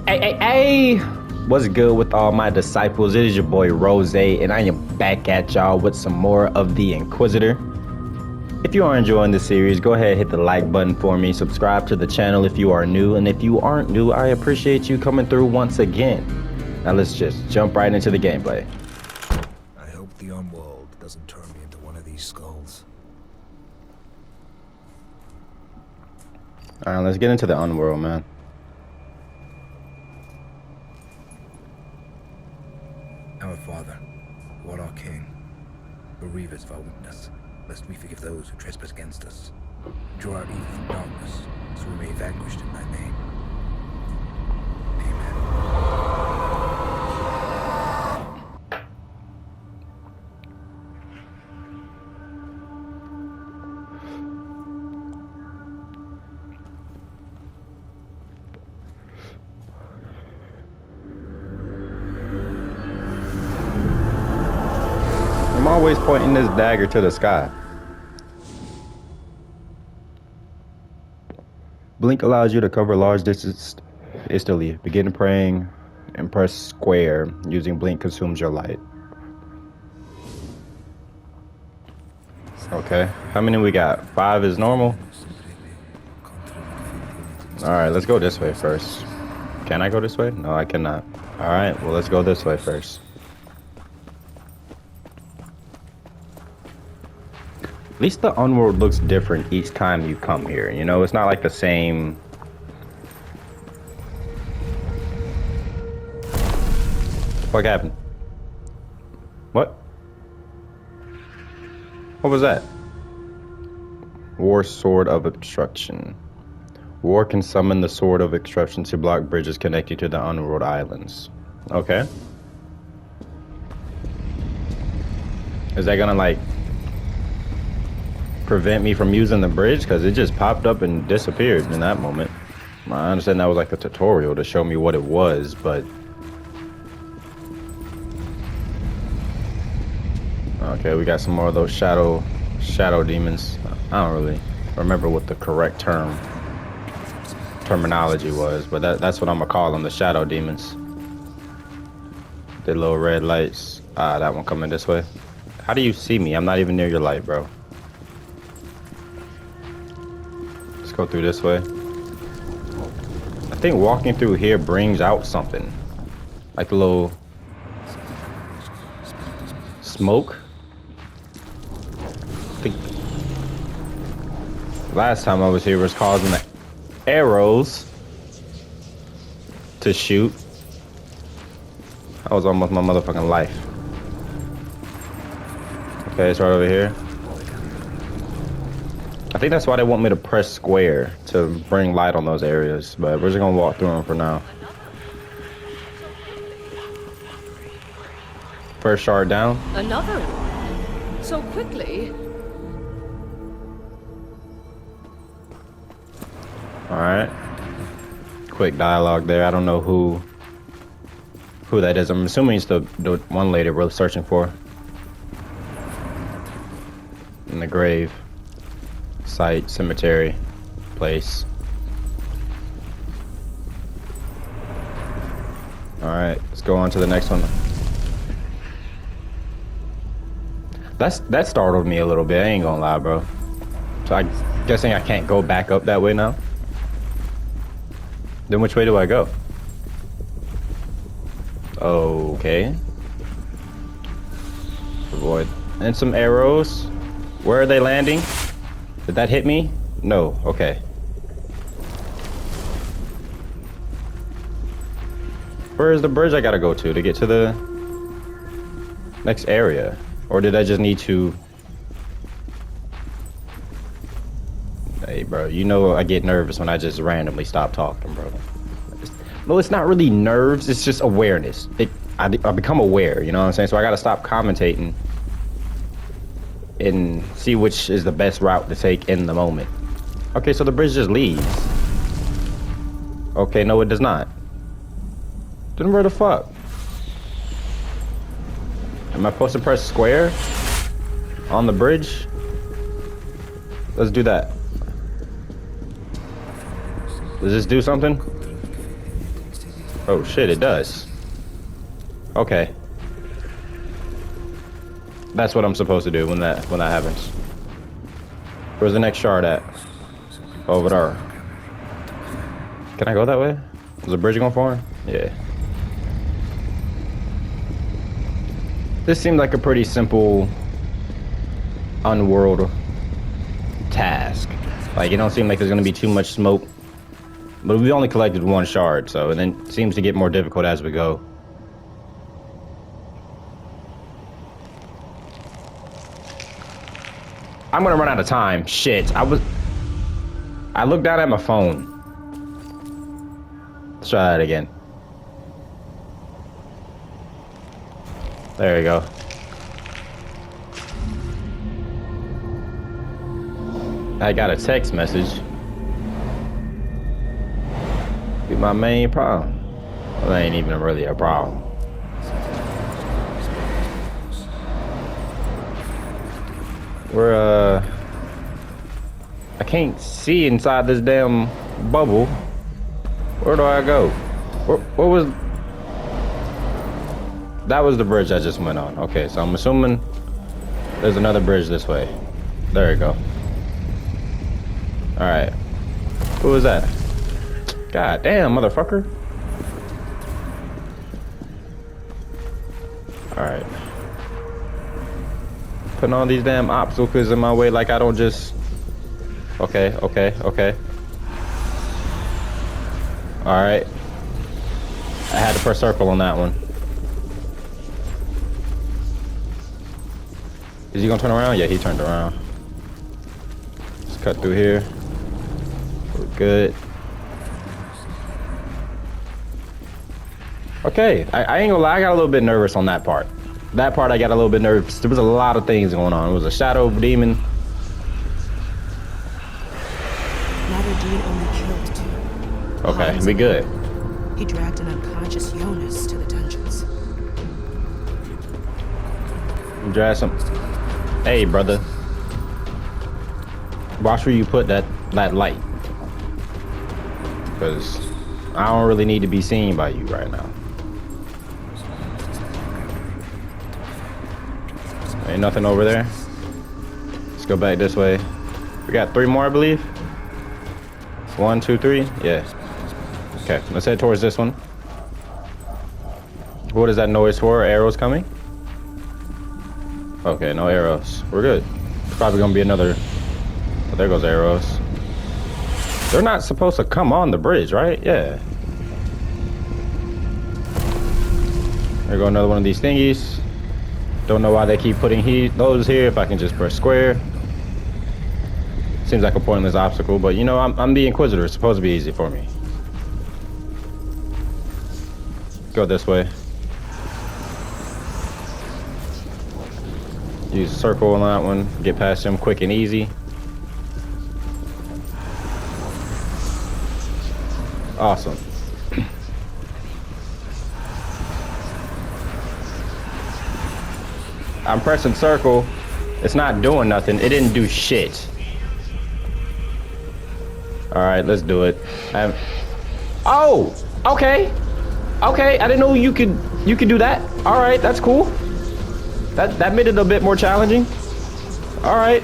Hey, what's good with all my disciples? It is your boy Rose, and I am back at y'all with some more of the Inquisitor. If you are enjoying the series, go ahead and hit the like button for me. Subscribe to the channel if you are new, and if you aren't new, I appreciate you coming through once again. Now let's just jump right into the gameplay. I hope the Unworld doesn't turn me into one of these skulls. Alright, let's get into the Unworld, man. Our Father, who art our King, bereave us of our weakness, lest we forgive those who trespass against us. Draw our evil from darkness, so we may be vanquished in thy name. Amen. I'm always pointing this dagger to the sky. Blink allows you to cover large distance instantly. Begin praying and press square. Using blink consumes your light. Okay, how many we got? 5 is normal. Alright, let's go this way first. Can I go this way? No, I cannot. Alright, well, let's go this way first. At least the Unworld looks different each time you come here. You know, it's not like the same. What happened? What? What was that? War Sword of Obstruction. War can summon the Sword of Obstruction to block bridges connecting to the Unworld Islands. Okay. Is that gonna, like, prevent me from using the bridge? Because it just popped up and disappeared in that moment. I understand that was like the tutorial to show me what it was, but okay, we got some more of those shadow demons. I don't really remember what the correct terminology was, but that's what I'm gonna call them, the shadow demons. The little red lights. That one coming this way. How do you see me? I'm not even near your light, bro. Go through this way. I think walking through here brings out something, like a little smoke. I think last time I was here was causing the arrows to shoot. That was almost my motherfucking life. Okay, it's right over here. I think that's why they want me to press square to bring light on those areas, but we're just gonna walk through them for now. First shard down. Another one? So quickly? Alright. Quick dialogue there. I don't know who that is. I'm assuming it's the one lady we're searching for. In the grave. Site, cemetery, place. Alright, let's go on to the next one. That startled me a little bit, I ain't gonna lie, bro. So I'm guessing I can't go back up that way now? Then which way do I go? Okay. Avoid. And some arrows. Where are they landing? Did that hit me? No. Okay. Where is the bridge I gotta go to get to the next area? Or did I just need to... Hey, bro, you know I get nervous when I just randomly stop talking, bro. No, it's not really nerves, it's just awareness. I become aware, you know what I'm saying? So I gotta stop commentating and see which is the best route to take in the moment. Okay, so the bridge just leads. Okay, no, it does not. Then where the fuck? Am I supposed to press square on the bridge? Let's do that. Does this do something? Oh shit, it does. Okay. That's what I'm supposed to do when that happens. Where's the next shard at? Over there. Can I go that way? Is the bridge going forward? Yeah. This seemed like a pretty simple Unworld task. Like, it don't seem like there's gonna be too much smoke. But we only collected one shard, so and then it seems to get more difficult as we go. I'm gonna run out of time. Shit. I looked down at my phone. Let's try that again. There you go. I got a text message. Be my main problem. Well, that ain't even really a problem. We're I can't see inside this damn bubble. Where do I go? What was... That was the bridge I just went on. Okay, so I'm assuming there's another bridge this way. There you go. Alright. Who was that? God damn, motherfucker. Alright. Putting all these damn obstacles in my way like I don't just... Okay. Alright. I had to press circle on that one. Is he gonna turn around? Yeah, he turned around. Let's cut through here. We're good. Okay, I ain't gonna lie, I got a little bit nervous on that part. That part I got a little bit nervous. There was a lot of things going on. It was a shadow demon. Dean only killed two. Okay, Hans we good. He dragged an unconscious Jonas to the dungeons. Drag some... Hey, brother. Watch where you put that light. Because I don't really need to be seen by you right now. Ain't nothing over there. Let's go back this way. We got 3 more, I believe. 1, 2, 3. Yeah. Okay, let's head towards this one. What is that noise for? Arrows coming? Okay, no arrows. We're good. It's probably gonna be another... Oh, there goes arrows. They're not supposed to come on the bridge, right? Yeah. There go another one of these thingies. Don't know why they keep putting those here if I can just press square. Seems like a pointless obstacle, but you know, I'm the Inquisitor. It's supposed to be easy for me. Go this way. Use circle on that one. Get past him quick and easy. Awesome. I'm pressing circle. It's not doing nothing. It didn't do shit. All right, let's do it. Oh, okay. Okay, I didn't know you could do that. All right, that's cool. That made it a bit more challenging. All right.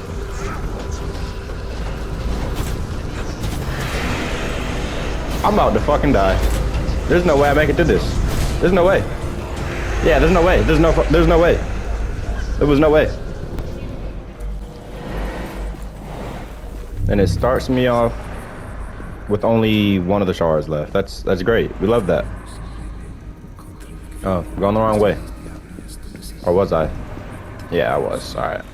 I'm about to fucking die. There's no way I make it to this. There's no way. Yeah, there's no way. There's no way. There was no way. And it starts me off with only one of the shards left. That's great. We love that. Oh, going the wrong way. Or was I? Yeah, I was. All right.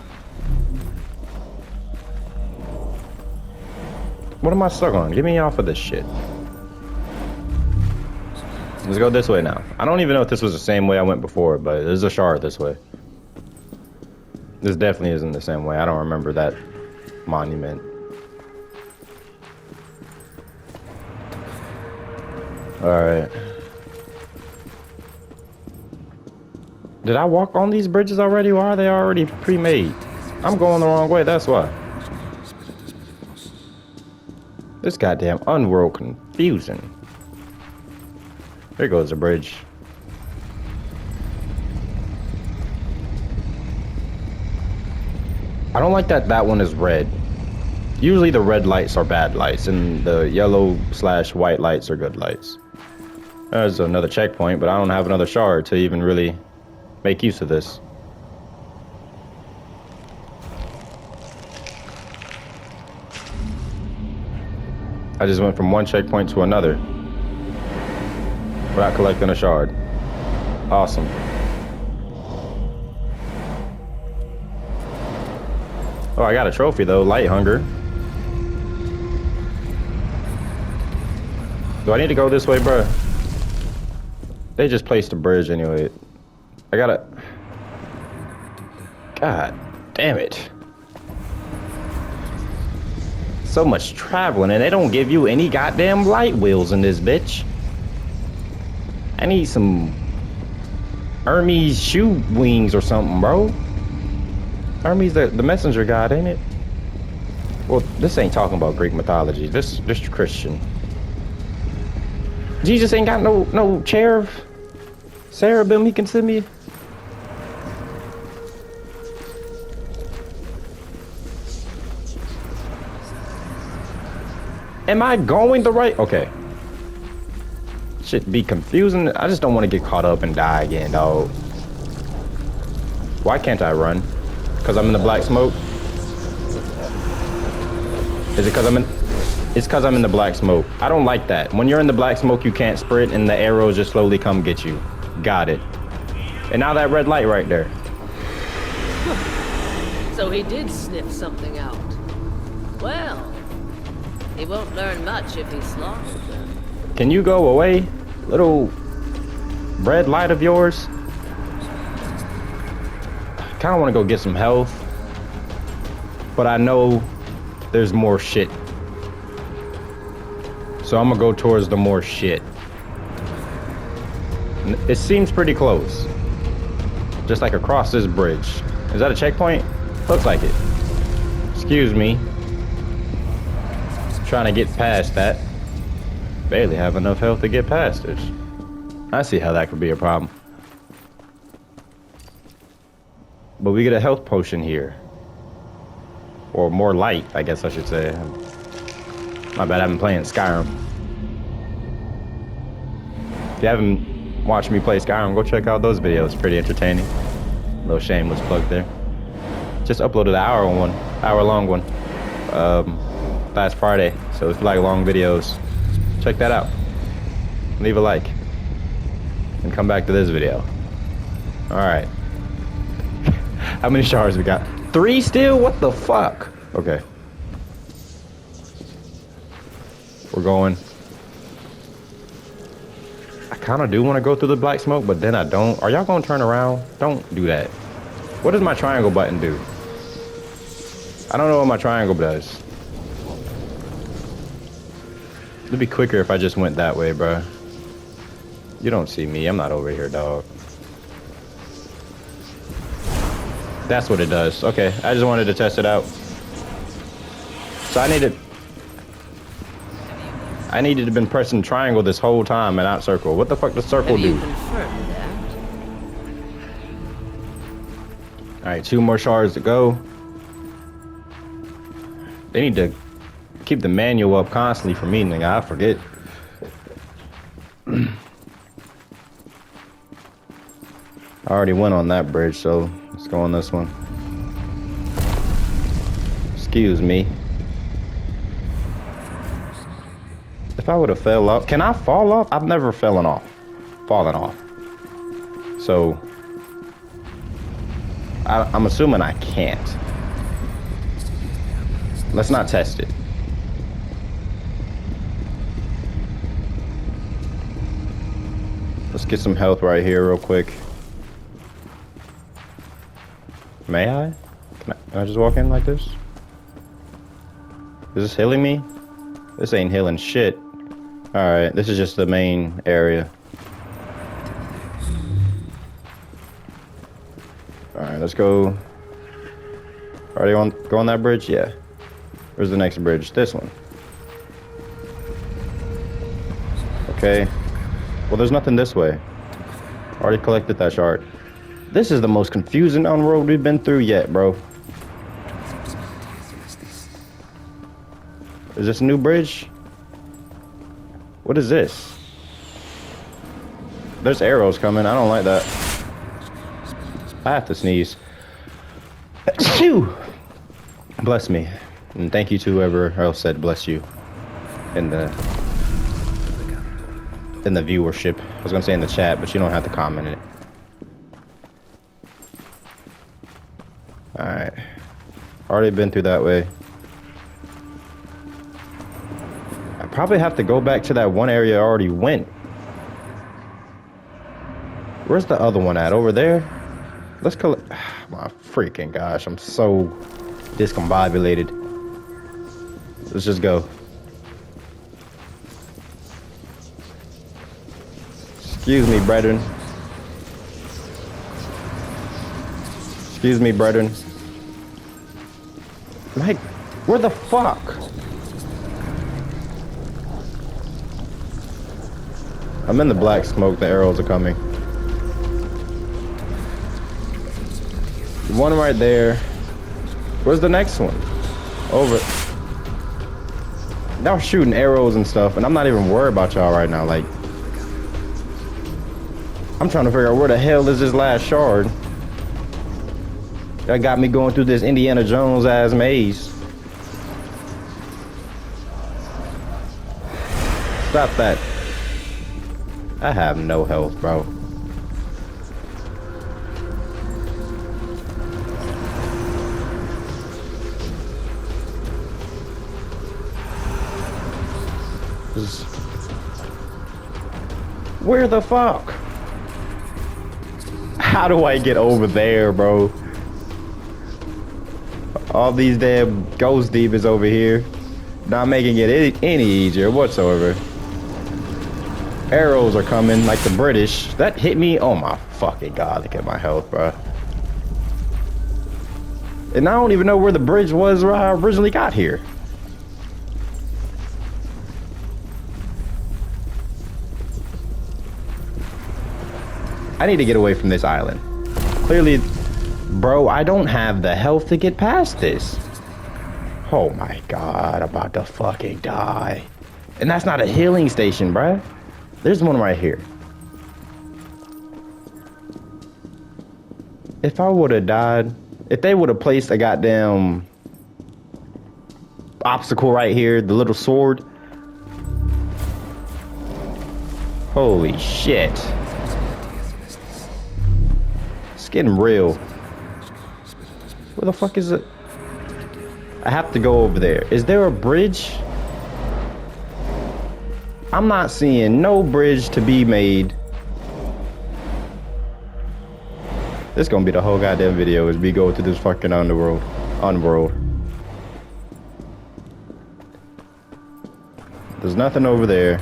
What am I stuck on? Get me off of this shit. Let's go this way now. I don't even know if this was the same way I went before, but there's a shard this way. This definitely isn't the same way. I don't remember that monument. Alright. Did I walk on these bridges already? Why are they already pre-made? I'm going the wrong way, that's why. This goddamn Unworld confusing. There goes the bridge. I don't like that that one is red. Usually the red lights are bad lights and the yellow/white lights are good lights. There's another checkpoint, but I don't have another shard to even really make use of this. I just went from one checkpoint to another without collecting a shard. Awesome. Oh, I got a trophy though, light hunger. Do I need to go this way, bruh? They just placed a bridge anyway. I gotta... God damn it. So much traveling and they don't give you any goddamn light wheels in this bitch. I need some Hermes shoe wings or something, bro. Hermes the messenger god, ain't it? Well, this ain't talking about Greek mythology. This Christian. Jesus ain't got no cherubim he can send me. Am I going the right? Okay. Shit be confusing. I just don't want to get caught up and die again, dog. Why can't I run? Because I'm in the black smoke? Is it because I'm in... It's because I'm in the black smoke. I don't like that. When you're in the black smoke, you can't sprint and the arrows just slowly come get you. Got it. And now that red light right there. So he did sniff something out. Well, he won't learn much if he slaughters them. Can you go away, little red light of yours? I kind of want to go get some health, but I know there's more shit. So I'm gonna go towards the more shit. It seems pretty close. Just like across this bridge. Is that a checkpoint? Looks like it. Excuse me. Trying to get past that. Barely have enough health to get past it. I see how that could be a problem. But we get a health potion here. Or more light, I guess I should say. My bad, I've been playing Skyrim. If you haven't watched me play Skyrim, go check out those videos. Pretty entertaining. Little shameless plug there. Just uploaded an hour-long one. Last Friday. So if you like long videos, check that out. Leave a like. And come back to this video. Alright. How many shards we got? 3 still? What the fuck? Okay. We're going. I kind of do want to go through the black smoke, but then I don't. Are y'all going to turn around? Don't do that. What does my triangle button do? I don't know what my triangle does. It'd be quicker if I just went that way, bro. You don't see me. I'm not over here, dog. That's what it does. Okay, I just wanted to test it out. So I needed to have been pressing triangle this whole time and not circle. What the fuck does circle do? Have you confirmed that? Alright, 2 more shards to go. They need to keep the manual up constantly for me, nigga. I forget. I already went on that bridge, so let's go on this one. Excuse me. If I would have fell off, can I fall off? I've never fallen off. So I'm assuming I can't. Let's not test it. Let's get some health right here real quick. May I? Can I just walk in like this? Is this healing me? This ain't healing shit. Alright, this is just the main area. Alright, let's go. Already go on that bridge? Yeah. Where's the next bridge? This one. Okay. Well, there's nothing this way. Already collected that shard. This is the most confusing Unworld we've been through yet, bro. Is this a new bridge? What is this? There's arrows coming. I don't like that. I have to sneeze. Phew! Bless me. And thank you to whoever else said bless you in the viewership. I was gonna say in the chat, but you don't have to comment it. Alright. Already been through that way. I probably have to go back to that one area I already went. Where's the other one at? Over there? Let's collect. My freaking gosh, I'm so discombobulated. Let's just go. Excuse me, brethren. Excuse me, brethren. Mike, where the fuck? I'm in the black smoke. The arrows are coming. One right there. Where's the next one? Over. Y'all shooting arrows and stuff, and I'm not even worried about y'all right now. Like, I'm trying to figure out where the hell is this last shard. That got me going through this Indiana Jones ass maze. Stop that. I have no health, bro. Where the fuck? How do I get over there, bro? All these damn ghost demons over here. Not making it any easier whatsoever. Arrows are coming like the British. That hit me. Oh my fucking god, look at my health, bro. And I don't even know where the bridge was where I originally got here. I need to get away from this island. Clearly, bro, I don't have the health to get past this. Oh my god, I'm about to fucking die. And that's not a healing station, bruh. There's one right here. If I would have died, if they would have placed a goddamn obstacle right here, the little sword. Holy shit. It's getting real. Where the fuck is it? I have to go over there. Is there a bridge? I'm not seeing no bridge to be made. This gonna be the whole goddamn video as we go through this fucking Unworld. There's nothing over there.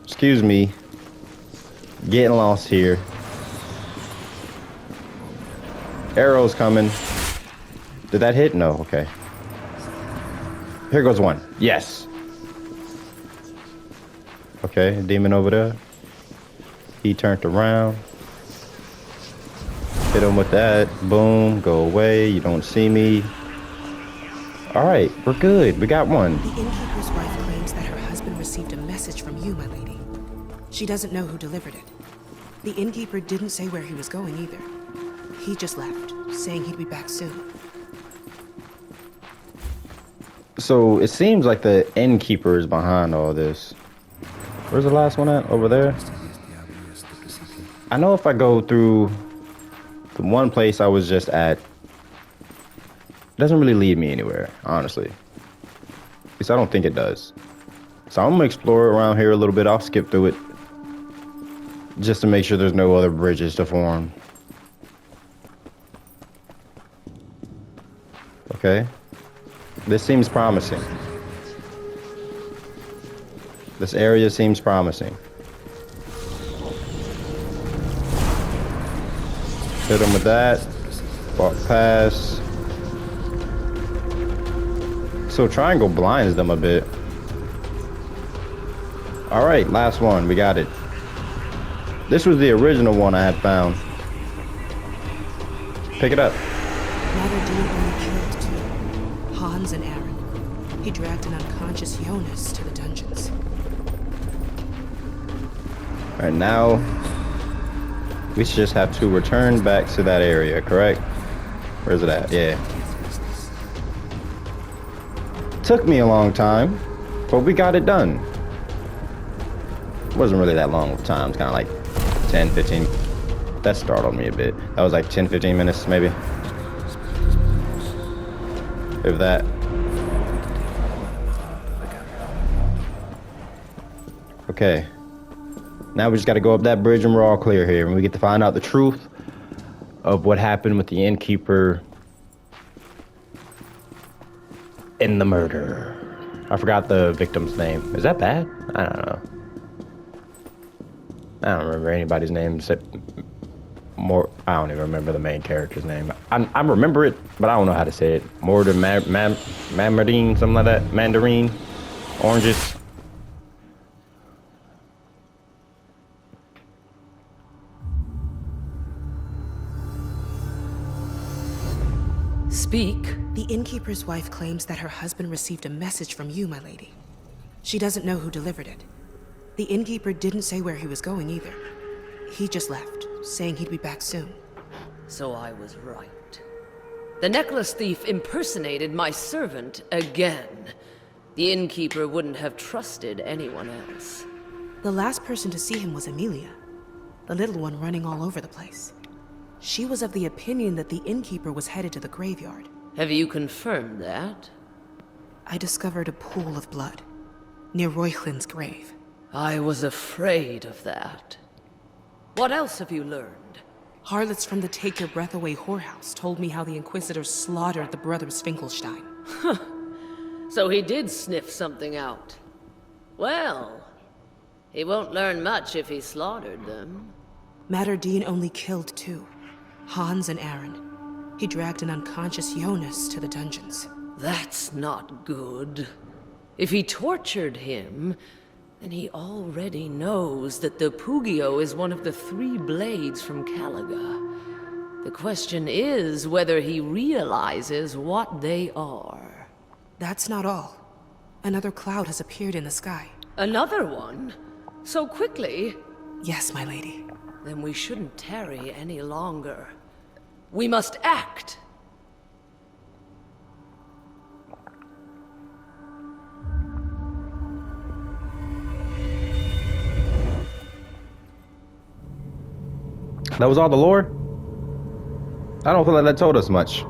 Excuse me. Getting lost here. Arrows coming. Did that hit? No, okay. Here goes one. Yes. Okay, demon over there. He turned around. Hit him with that. Boom. Go away. You don't see me. Alright, we're good. We got one. The innkeeper's wife claims that her husband received a message from you, my lady. She doesn't know who delivered it. The innkeeper didn't say where he was going either. He just left, saying he'd be back soon. So it seems like the innkeeper is behind all this. Where's the last one at? Over there? I know if I go through the one place I was just at, it doesn't really lead me anywhere, honestly. At least I don't think it does. So I'm gonna explore around here a little bit. I'll skip through it just to make sure there's no other bridges to form. Okay. This seems promising. This area seems promising. Hit him with that. Walk past. So triangle blinds them a bit. All right, last one. We got it. This was the original one I had found. Pick it up. Dean only killed two, Hans and Aaron. He dragged an unconscious Jonas to the dungeons. All right, now we should just have to return back to that area, correct? Where's it at? Yeah. Took me a long time, but we got it done. Wasn't really that long of time. It's kind of like 10, 15. That startled me a bit. That was like 10, 15 minutes, maybe. If that. Okay. Now we just got to go up that bridge and we're all clear here. And we get to find out the truth of what happened with the innkeeper in the murder. I forgot the victim's name. Is that bad? I don't know. I don't remember anybody's name except more. I don't even remember the main character's name. I remember it, but I don't know how to say it. Mandarin, something like that. Mandarin, oranges. Speak. The innkeeper's wife claims that her husband received a message from you, my lady. She doesn't know who delivered it. The innkeeper didn't say where he was going either. He just left, saying he'd be back soon. So I was right. The necklace thief impersonated my servant again. The innkeeper wouldn't have trusted anyone else. The last person to see him was Amelia, the little one running all over the place. She was of the opinion that the innkeeper was headed to the graveyard. Have you confirmed that? I discovered a pool of blood near Reuchlin's grave. I was afraid of that. What else have you learned? Harlots from the Take Your Breath Away whorehouse told me how the Inquisitor slaughtered the brothers Finkelstein. So he did sniff something out. Well, he won't learn much if he slaughtered them. Dean only killed two, Hans and Aaron. He dragged an unconscious Jonas to the dungeons. That's not good. If he tortured him, then he already knows that the Pugio is one of the three blades from Calaga. The question is whether he realizes what they are. That's not all. Another cloud has appeared in the sky. Another one? So quickly? Yes, my lady. Then we shouldn't tarry any longer. We must act! That was all the lore? I don't feel like that told us much.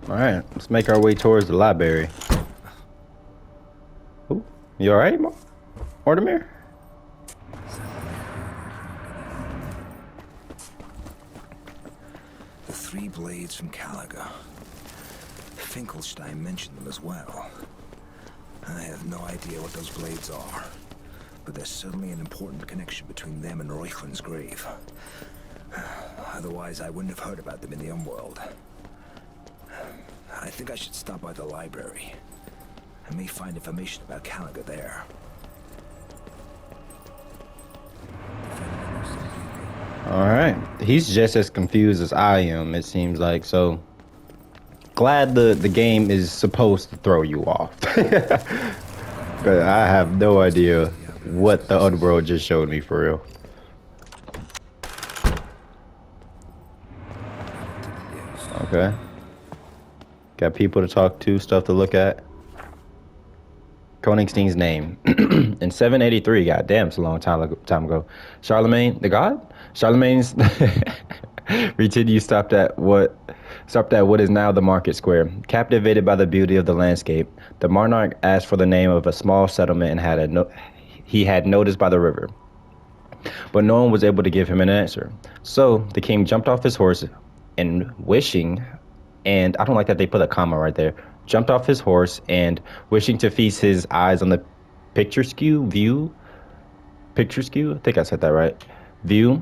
All right, let's make our way towards the library. Ooh, you all right, Mortimer? The three blades from Calaga. Finkelstein mentioned them as well. I have no idea what those blades are, but there's certainly an important connection between them and Reuchlin's grave. Otherwise, I wouldn't have heard about them in the Unworld. I think I should stop by the library. I may find information about Calaga there. All right, he's just as confused as I am, it seems like. So glad the game is supposed to throw you off. But I have no idea what the Unworld just showed me for real. Okay. Got people to talk to, stuff to look at. Koningstein's name. In 783, goddamn, it's a long time ago. Charlemagne, the god? Charlemagne's retinue stopped at what is now the market square. Captivated by the beauty of the landscape, the monarch asked for the name of a small settlement and he had noticed by the river. but no one was able to give him an answer. So the king jumped off his horse and wishing, and I don't like that they put a comma right there, jumped off his horse and wishing to feast his eyes on the picturesque view, I think I said that right, view,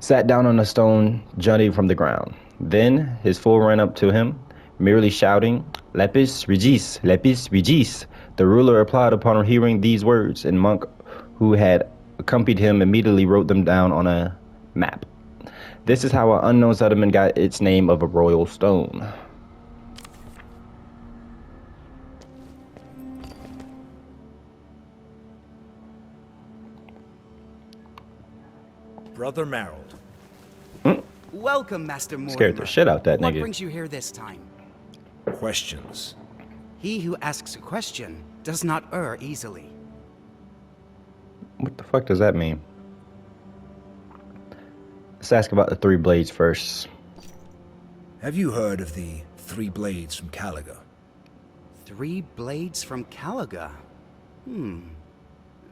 sat down on a stone jutting from the ground. Then his fool ran up to him, merely shouting, "Lepus regis, lepus regis." The ruler replied upon hearing these words, and monk who had accompanied him immediately wrote them down on a map. This is how an unknown settlement got its name of a royal stone. Brother Merrill. Welcome, Master Mortimer. Scared the shit out that What nigga. brings you here this time? Questions. He who asks a question does not err easily. What the fuck does that mean? Let's ask about the three blades first. Have you heard of the three blades from Caliga? 3 blades from Caliga?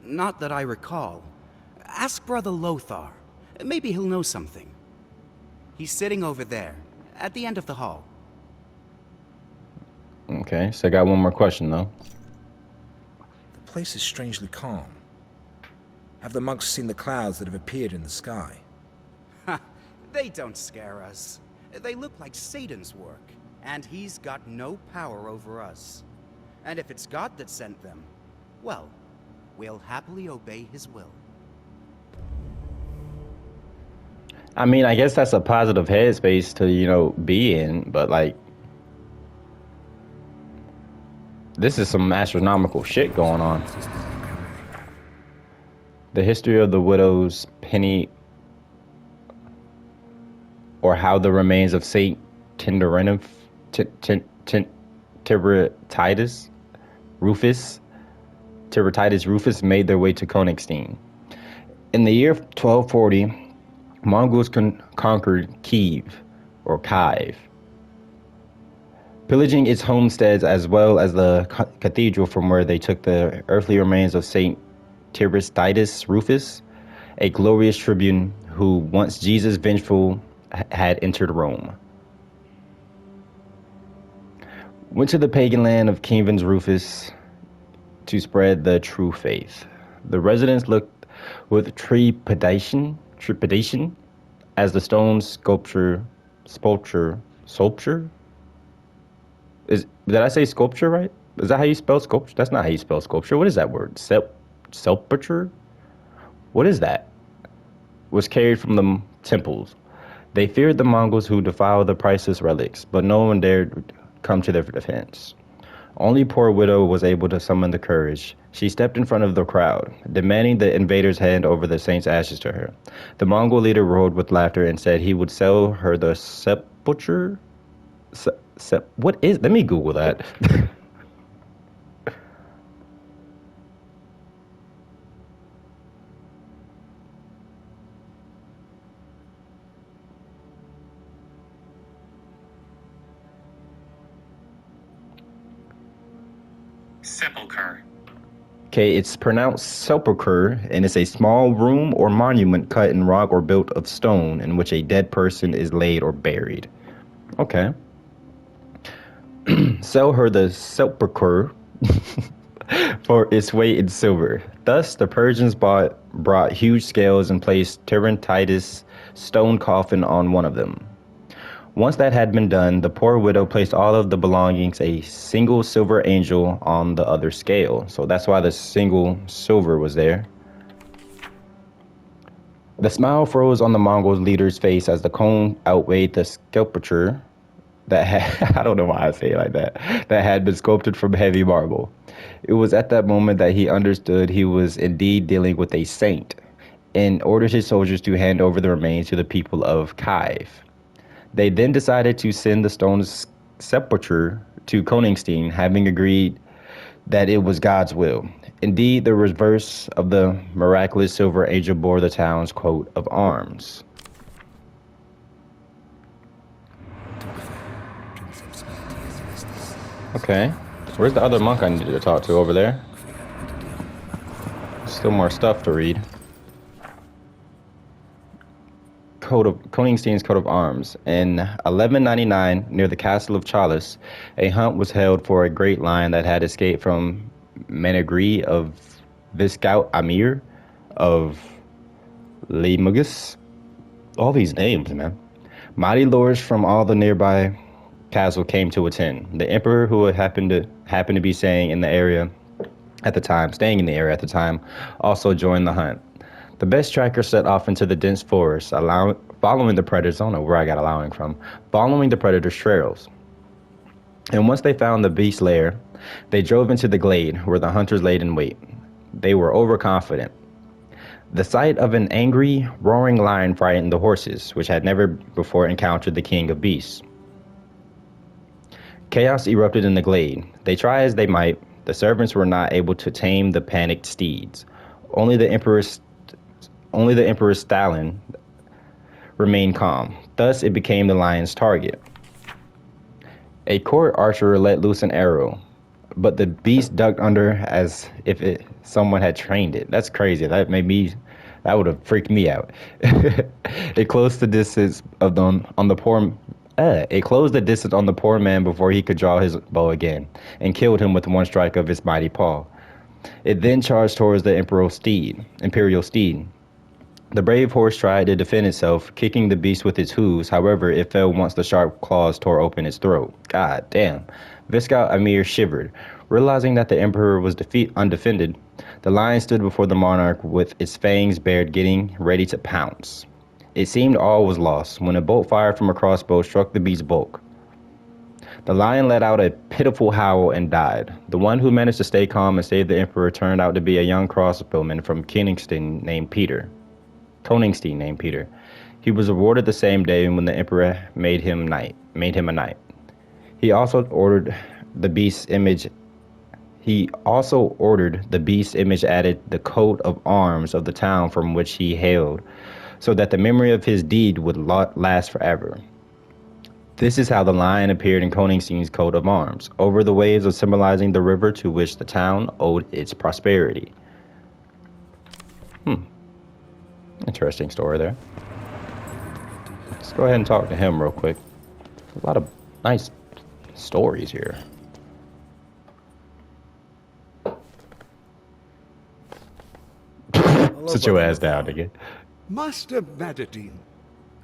Not that I recall. Ask Brother Lothar. Maybe he'll know something. He's sitting over there, at the end of the hall. Okay, so I got one more question though. The place is strangely calm. Have the monks seen the clouds that have appeared in the sky? Ha! They don't scare us. They look like Satan's work, and he's got no power over us. And if it's God that sent them, well, we'll happily obey his will. I mean, I guess that's a positive headspace to, you know, be in, but like, this is some astronomical shit going on. The history of the widow's penny, or how the remains of Saint Tiberius Rufus made their way to Königstein. In the year 1240, Mongols conquered Kiev, or Kiev, pillaging its homesteads as well as the cathedral from where they took the earthly remains of Saint Tiberius Rufus, a glorious tribune who, once Jesus vengeful, had entered Rome. Went to the pagan land of Kievan's Rufus to spread the true faith. The residents looked with trepidation as the stone sculpture. Did I say sculpture right? Is that how you spell sculpture? That's not how you spell sculpture. What is that word? Sepulchre? What is that? Was carried from the temples. They feared the Mongols who defiled the priceless relics, but no one dared come to their defense. Only poor widow was able to summon the courage. She stepped in front of the crowd, demanding the invaders hand over the saint's ashes to her. The Mongol leader roared with laughter and said he would sell her the sepulchre. What is? Let me Google that. Sepulchre. Okay, it's pronounced sepulchre, and it's a small room or monument cut in rock or built of stone in which a dead person is laid or buried. Okay. Sell her the sepulchre for its weight in silver. Thus, the Persians brought huge scales and placed Tiberius' stone coffin on one of them. Once that had been done, the poor widow placed all of the belongings, a single silver angel, on the other scale. So that's why the single silver was there. The smile froze on the Mongol leader's face as the cone outweighed the sculpture that had, I don't know why I say it like that had been sculpted from heavy marble. It was at that moment that he understood he was indeed dealing with a saint, and ordered his soldiers to hand over the remains to the people of Kiev. They then decided to send the stone's sepulchre to Königstein, having agreed that it was God's will. Indeed, the reverse of the miraculous silver angel bore the town's coat of arms. Okay, where's the other monk I needed to talk to over there? Still more stuff to read. Koningstein's coat of arms. In 1199, near the castle of Chalice, a hunt was held for a great lion that had escaped from Menegree of Viscount Amir of Limoges. All these names, man. Mighty lords from all the nearby castle came to attend. The emperor, who happened to be staying in the area at the time, also joined the hunt. The best trackers set off into the dense forest, following the predators. I don't know where I got allowing from. Following the predators' trails. And once they found the beast lair, they drove into the glade where the hunters laid in wait. They were overconfident. The sight of an angry, roaring lion frightened the horses, which had never before encountered the king of beasts. Chaos erupted in the glade. They tried as they might. The servants were not able to tame the panicked steeds. Only the Emperor's stallion remained calm. Thus, it became the lion's target. A court archer let loose an arrow, but the beast ducked under as if someone had trained it. That's crazy. That would have freaked me out. It closed the distance on the poor man before he could draw his bow again, and killed him with one strike of its mighty paw. It then charged towards the imperial steed. The brave horse tried to defend itself, kicking the beast with its hooves. However, it fell once the sharp claws tore open its throat. God damn. Viscount Amir shivered. Realizing that the emperor was undefended, the lion stood before the monarch with its fangs bared, getting ready to pounce. It seemed all was lost when a bolt fired from a crossbow struck the beast's bulk. The lion let out a pitiful howl and died. The one who managed to stay calm and save the emperor turned out to be a young crossbowman from Koningstein named Peter. He was awarded the same day when the emperor made him a knight. He also ordered the beast's image added the coat of arms of the town from which he hailed, so that the memory of his deed would last forever. This is how the lion appeared in Koningstein's coat of arms, over the waves of symbolizing the river to which the town owed its prosperity. Interesting story there. Let's go ahead and talk to him real quick. A lot of nice stories here. Sit your ass down, nigga. Master Madadine.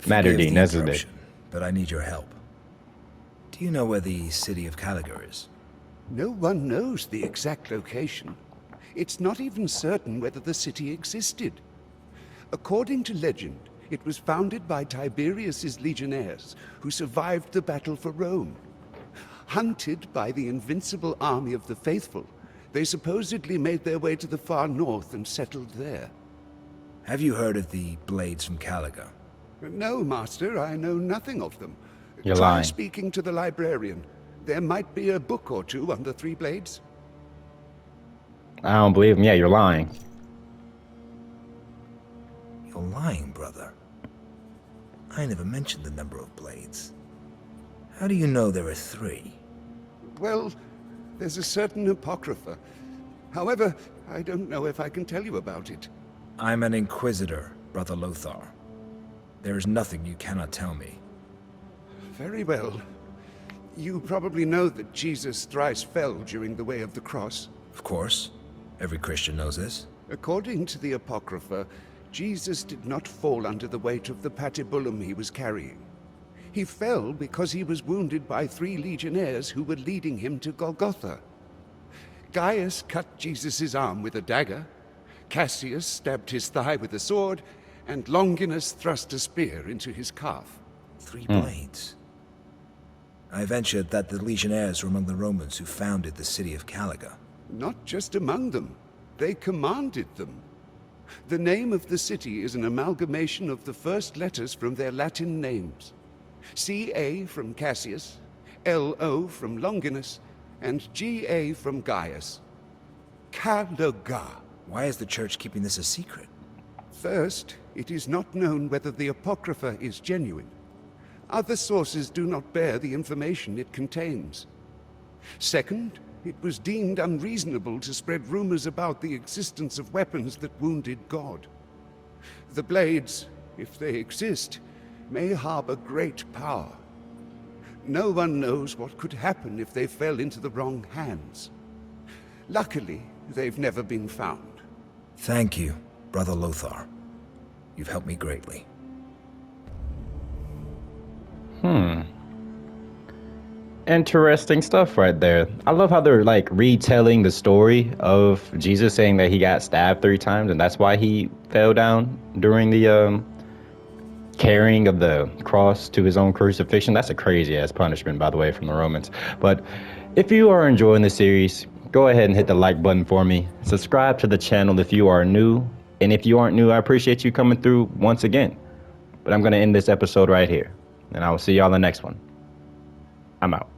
Madadine, that's his name. interruption, but I need your help. Do you know where the city of Caligar is? No one knows the exact location. It's not even certain whether the city existed. According to legend, it was founded by Tiberius's legionnaires who survived the battle for Rome. Hunted by the invincible army of the faithful, they supposedly made their way to the far north and settled there. Have you heard of the blades from Caligar? No, Master, I know nothing of them. You're Try lying. speaking to the librarian. There might be a book or two on the Three Blades. I don't believe him. Yeah, you're lying. You're lying, brother. I never mentioned the number of blades. How do you know there are 3? Well, there's a certain apocrypha. However, I don't know if I can tell you about it. I'm an Inquisitor, Brother Lothar. There is nothing you cannot tell me. Very well. You probably know that Jesus thrice fell during the Way of the Cross. Of course. Every Christian knows this. According to the Apocrypha, Jesus did not fall under the weight of the patibulum he was carrying. He fell because he was wounded by 3 legionnaires who were leading him to Golgotha. Gaius cut Jesus' arm with a dagger, Cassius stabbed his thigh with a sword, and Longinus thrust a spear into his calf. 3 blades. I ventured that the legionnaires were among the Romans who founded the city of Caligar. Not just among them, they commanded them. The name of the city is an amalgamation of the first letters from their Latin names. CA from Cassius, LO from Longinus, and GA from Gaius. Caligar. Why is the church keeping this a secret? First, it is not known whether the Apocrypha is genuine. Other sources do not bear the information it contains. Second, it was deemed unreasonable to spread rumors about the existence of weapons that wounded God. The blades, if they exist, may harbor great power. No one knows what could happen if they fell into the wrong hands. Luckily, they've never been found. Thank you, Brother Lothar. You've helped me greatly. Interesting stuff right there. I love how they're like retelling the story of Jesus, saying that he got stabbed 3 times and that's why he fell down during the carrying of the cross to his own crucifixion. That's a crazy ass punishment, by the way, from the Romans. But if you are enjoying the series, go ahead and hit the like button for me. Subscribe to the channel if you are new. And if you aren't new, I appreciate you coming through once again. But I'm going to end this episode right here. And I will see y'all in the next one. I'm out.